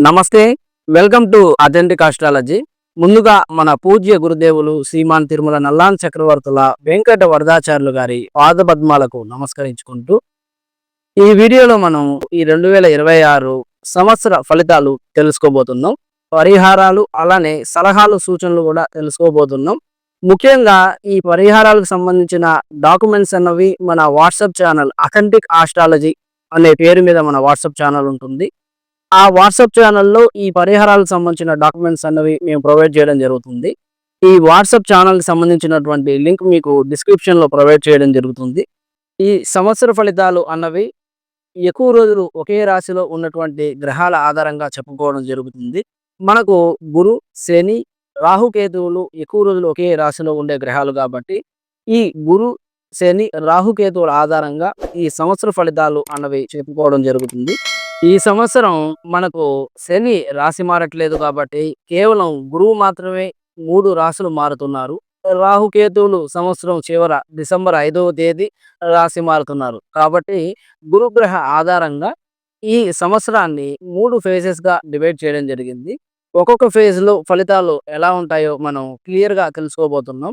నమస్తే. Welcome to authentic astrology. ముందుగా మన పూజ్య గురుదేవులు శ్రీమాన్ తిరుమల నల్లాన్ చక్రవర్తుల వెంకట వరదాచార్యులు గారి పాదపద్మాలకు నమస్కరించుకుంటూ, ఈ వీడియోలో మనం ఈ 2026 సంవత్సర ఫలితాలు తెలుసుకోబోతున్నాం. పరిహారాలు అలానే సలహాలు, సూచనలు కూడా తెలుసుకోబోతున్నాం. ముఖ్యంగా ఈ పరిహారాలకు సంబంధించిన డాక్యుమెంట్స్ అన్నవి మన వాట్సాప్ ఛానల్ అథెంటిక్ ఆస్ట్రాలజీ అనే పేరు మీద మన వాట్సాప్ ఛానల్ ఉంటుంది. ఆ వాట్సాప్ ఛానల్‌లో ఈ పరిహారాలకు సంబంధించిన డాక్యుమెంట్స్ అన్నవి మేము ప్రొవైడ్ చేయడం జరుగుతుంది. ఈ వాట్సాప్ ఛానల్‌కి సంబంధించినటువంటి లింక్ మీకు డిస్క్రిప్షన్‌లో ప్రొవైడ్ చేయడం జరుగుతుంది. ఈ సంవత్సర ఫలితాలు అన్నవి ఎక్కువ రోజులు ఒకే రాశిలో ఉన్నటువంటి గ్రహాల ఆధారంగా చెప్పుకోవడం జరుగుతుంది. మనకు గురు, శని, రాహుకేతువులు ఎక్కువ రోజులు ఒకే రాశిలో ఉండే గ్రహాలు కాబట్టి, ఈ గురు, శని, రాహుకేతువుల ఆధారంగా ఈ సంవత్సర ఫలితాలు అన్నవి చెప్పుకోవడం జరుగుతుంది. ఈ సంవత్సరం మనకు శని రాశి మారట్లేదు కాబట్టి కేవలం గురువు మాత్రమే 3 రాశులు మారుతున్నారు. రాహుకేతువులు సంవత్సరం చివర డిసెంబర్ 5వ తేదీ రాశి మారుతున్నారు. కాబట్టి గురుగ్రహ ఆధారంగా ఈ సంవత్సరాన్ని 3 ఫేజెస్‌గా డివైడ్ చేయడం జరిగింది. ఒక్కొక్క ఫేజ్‌లో ఫలితాలు ఎలా ఉంటాయో మనం క్లియర్‌గా తెలుసుకోబోతున్నాం.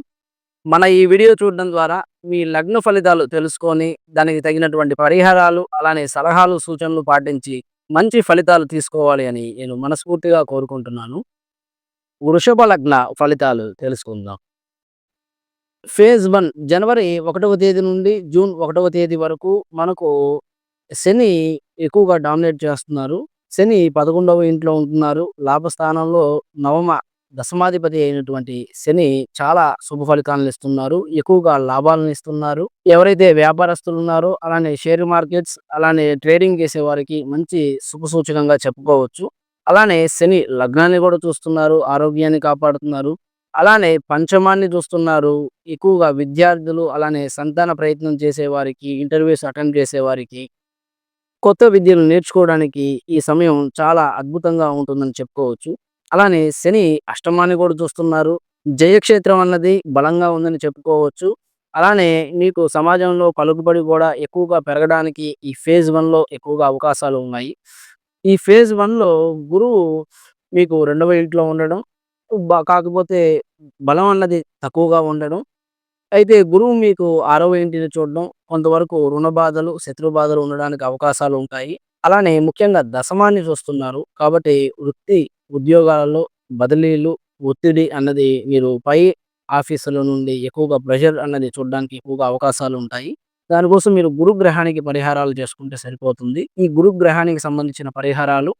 మన ఈ వీడియో చూడడం ద్వారా మీ లగ్న ఫలితాలు తెలుసుకొని, దానికి తగినటువంటి పరిహారాలు, అలానే సలహాలు, సూచనలు పాటించి మంచి ఫలితాలు తీసుకోవాలి అని నేను మనస్ఫూర్తిగా కోరుకుంటున్నాను. వృషభ లగ్న ఫలితాలు తెలుసుకుందాం. ఫేజ్ 1 జనవరి 1వ తేదీ నుండి జూన్ 1వ తేదీ వరకు మనకు శని ఎక్కువగా డామినేట్ చేస్తున్నారు. శని 11వ ఇంట్లో ఉంటున్నారు. లాభస్థానంలో నవమ దశమాధిపతి అయినటువంటి శని చాలా శుభ ఫలితాలను ఇస్తున్నారు. ఎక్కువగా లాభాలను ఇస్తున్నారు. ఎవరైతే వ్యాపారస్తులు ఉన్నారో, అలానే షేర్ మార్కెట్స్, అలానే ట్రేడింగ్ చేసే వారికి మంచి శుభసూచకంగా చెప్పుకోవచ్చు. అలానే శని లగ్నాన్ని కూడా చూస్తున్నారు. ఆరోగ్యాన్ని కాపాడుతున్నారు. అలానే పంచమాన్ని చూస్తున్నారు. ఎక్కువగా విద్యార్థులు, అలానే సంతాన ప్రయత్నం చేసేవారికి, ఇంటర్వ్యూస్ అటెండ్ చేసేవారికి, కొత్త విద్యలు నేర్చుకోవడానికి ఈ సమయం చాలా అద్భుతంగా ఉంటుందని చెప్పుకోవచ్చు. అలానే శని అష్టమాన్ని కూడా చూస్తున్నారు. జయక్షేత్రం అన్నది బలంగా ఉందని చెప్పుకోవచ్చు. అలానే మీకు సమాజంలో పలుకుబడి కూడా ఎక్కువగా పెరగడానికి ఈ ఫేజ్ 1లో ఎక్కువగా అవకాశాలు ఉన్నాయి. ఈ ఫేజ్ 1లో గురువు మీకు 2వ ఇంట్లో ఉండడం, కాకపోతే బలం అన్నది తక్కువగా ఉండడం. అయితే గురువు మీకు 6వ ఇంటిని చూడడం, కొంతవరకు రుణ బాధలు, శత్రు బాధలు ఉండడానికి అవకాశాలు ఉంటాయి. అలానే ముఖ్యంగా దశమాన్ని చూస్తున్నారు. కాబట్టి వృత్తి, ఉద్యోగాలలో బదిలీలు, ఒత్తిడి అన్నది మీరు పై ఆఫీసుల నుండి ఎక్కువగా ప్రెషర్ అన్నది చూడడానికి ఎక్కువగా అవకాశాలు ఉంటాయి. దానికోసం మీరు గురుగ్రహానికి పరిహారాలు చేసుకుంటే సరిపోతుంది. ఈ గురుగ్రహానికి సంబంధించిన పరిహారాలు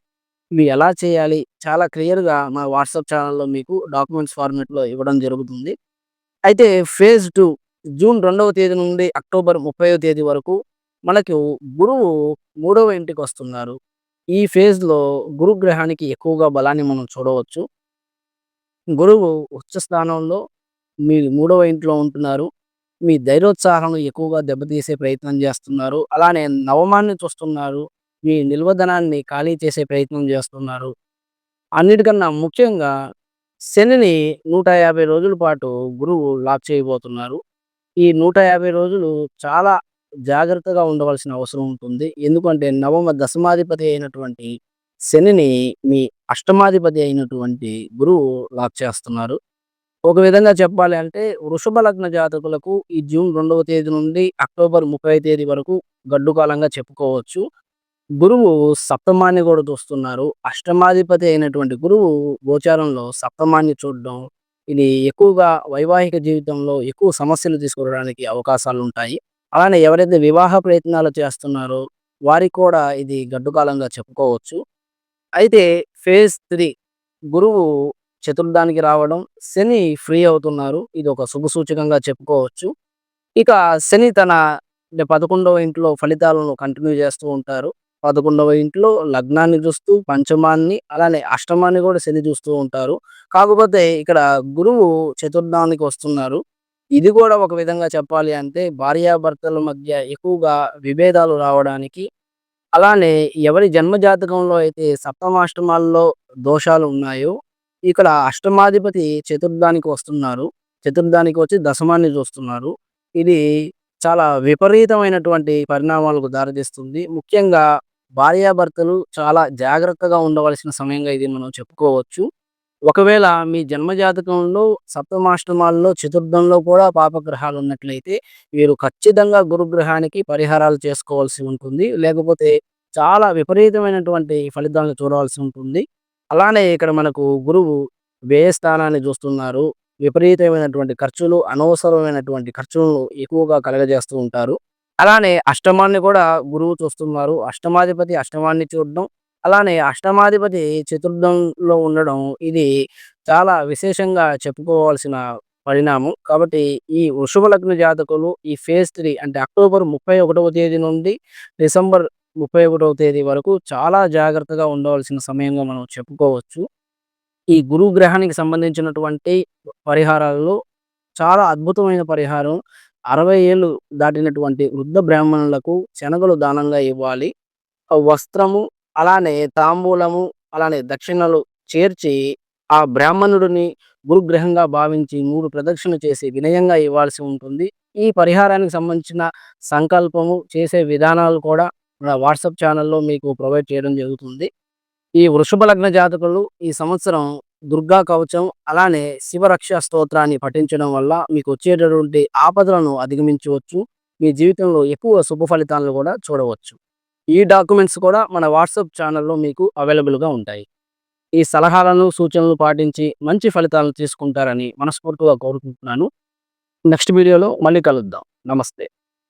ఇవి ఎలా చేయాలి? చాలా క్లియర్‌గా మా వాట్సాప్ ఛానెల్‌లో మీకు డాక్యుమెంట్స్ ఫార్మాట్‌లో ఇవ్వడం జరుగుతుంది. అయితే ఫేజ్ 2 జూన్ 2వ తేదీ నుండి అక్టోబర్ 30వ తేదీ వరకు మనకు గురువు 3వ ఇంటికొస్తున్నారు. ఈ ఫేజ్‌లో గురుగ్రహానికి ఎక్కువగా బలాన్ని మనం చూడవచ్చు. గురువు ఉచ్చ స్థానంలో మీ 3వ ఇంట్లో ఉంటున్నారు. మీ ధైర్యోత్సాహం ఎక్కువగా దెబ్బతీసే ప్రయత్నం చేస్తున్నారు. అలానే నవమాన్ని చూస్తున్నారు. మీ నిల్వధనాన్ని ఖాళీ చేసే ప్రయత్నం చేస్తున్నారు. అన్నిటికన్నా ముఖ్యంగా శనిని 150 రోజుల పాటు గురువు లాక్ చేయబోతున్నారు. ఈ 150 రోజులు చాలా జాగ్రత్తగా ఉండవలసిన అవసరం ఉంటుంది. ఎందుకంటే నవమ దశమాధిపతి అయినటువంటి శనిని మీ అష్టమాధిపతి అయినటువంటి గురువు లాక్ చేస్తున్నారు. ఒక విధంగా చెప్పాలి అంటే వృషభ లగ్న జాతకులకు ఈ జూన్ 2వ తేదీ నుండి అక్టోబర్ 30వ తేదీ వరకు గడ్డు కాలంగా చెప్పుకోవచ్చు. గురువు సప్తమాన్ని కూడా చూస్తున్నారు. అష్టమాధిపతి అయినటువంటి గురువు గోచారంలో సప్తమాన్ని చూడడం, ఇది ఎక్కువగా వైవాహిక జీవితంలో ఎక్కువ సమస్యలు తీసుకురావడానికి అవకాశాలుంటాయి. అలానే ఎవరైతే వివాహ ప్రయత్నాలు చేస్తున్నారో వారికి కూడా ఇది గడ్డు కాలంగా చెప్పుకోవచ్చు. అయితే ఫేజ్ 3 గురువు చతుర్థానికి రావడం, శని ఫ్రీ అవుతున్నారు. ఇది ఒక శుభ సూచకంగా చెప్పుకోవచ్చు. ఇక శని తన అంటే 11వ ఇంట్లో ఫలితాలను కంటిన్యూ చేస్తూ ఉంటారు. 11వ ఇంట్లో లగ్నాన్ని చూస్తూ, పంచమాన్ని, అలానే అష్టమాన్ని కూడా శని చూస్తూ ఉంటారు. కాకపోతే ఇక్కడ గురువు చతుర్థానికి వస్తున్నారు. ఇది కూడా ఒక విధంగా చెప్పాలి అంటే భార్యాభర్తల మధ్య ఎక్కువగా విభేదాలు రావడానికి, అలానే ఎవరి జన్మ జాతకంలో అయితే సప్తమాష్టమాల్లో దోషాలు ఉన్నాయో, ఇక్కడ అష్టమాధిపతి చతుర్థానికి వస్తున్నారు. చతుర్థానికి వచ్చి దశమాన్ని చూస్తున్నారు. ఇది చాలా విపరీతమైనటువంటి పరిణామాలకు దారితీస్తుంది. ముఖ్యంగా భార్యాభర్తలు చాలా జాగ్రత్తగా ఉండవలసిన సమయంగా ఇది మనం చెప్పుకోవచ్చు. ఒకవేళ మీ జన్మ జాతకంలో సప్తమాష్టమాల్లో, చతుర్థంలో కూడా పాపగ్రహాలు ఉన్నట్లయితే మీరు ఖచ్చితంగా గురుగ్రహానికి పరిహారాలు చేసుకోవాల్సి ఉంటుంది. లేకపోతే చాలా విపరీతమైనటువంటి ఫలితాలను చూడవలసి ఉంటుంది. అలానే ఇక్కడ మనకు గురువు వ్యయ స్థానాన్ని చూస్తున్నారు. విపరీతమైనటువంటి ఖర్చులు, అనవసరమైనటువంటి ఖర్చులను ఎక్కువగా కలగజేస్తూ ఉంటారు. అలానే అష్టమాన్ని కూడా గురువు చూస్తున్నారు. అష్టమాధిపతి అష్టమాన్ని చూడడం, అలానే అష్టమాధిపతి చతుర్థంలో ఉండడం ఇది చాలా విశేషంగా చెప్పుకోవాల్సిన పరిణామం. కాబట్టి ఈ వృషభ లగ్న జాతకులు ఈ ఫేజ్ 3 అంటే అక్టోబర్ 31వ తేదీ నుండి డిసెంబర్ 31వ తేదీ వరకు చాలా జాగ్రత్తగా ఉండవలసిన సమయంగా మనం చెప్పుకోవచ్చు. ఈ గురువు గ్రహానికి సంబంధించినటువంటి పరిహారాల్లో చాలా అద్భుతమైన పరిహారం 60 ఏళ్ళు దాటినటువంటి వృద్ధ బ్రాహ్మణులకు శనగలు దానంగా ఇవ్వాలి. వస్త్రము, అలానే తాంబూలము, అలానే దక్షిణలు చేర్చి ఆ బ్రాహ్మణుడిని గురుగ్రహంగా భావించి 3 ప్రదక్షిణలు చేసి వినయంగా ఇవ్వాల్సి ఉంటుంది. ఈ పరిహారానికి సంబంధించిన సంకల్పము, చేసే విధానాలు కూడా మన వాట్సాప్ ఛానల్‌లో మీకు ప్రొవైడ్ చేయడం జరుగుతుంది. ఈ వృషభ లగ్న జాతకులు ఈ సంవత్సరం దుర్గా కవచం, అలానే శివరక్ష స్తోత్రాన్ని పఠించడం వల్ల మీకు వచ్చేటటువంటి ఆపదలను అధిగమించవచ్చు. మీ జీవితంలో ఎక్కువ శుభ ఫలితాలను కూడా చూడవచ్చు. ఈ డాక్యుమెంట్స్ కూడా మన వాట్సాప్ ఛానల్‌లో మీకు అవైలబుల్‌గా ఉంటాయి. ఈ సలహాలను, సూచనలు పాటించి మంచి ఫలితాలను తీసుకుంటారని మనస్ఫూర్తిగా కోరుకుంటున్నాను. నెక్స్ట్ వీడియోలో మళ్ళీ కలుద్దాం. నమస్తే.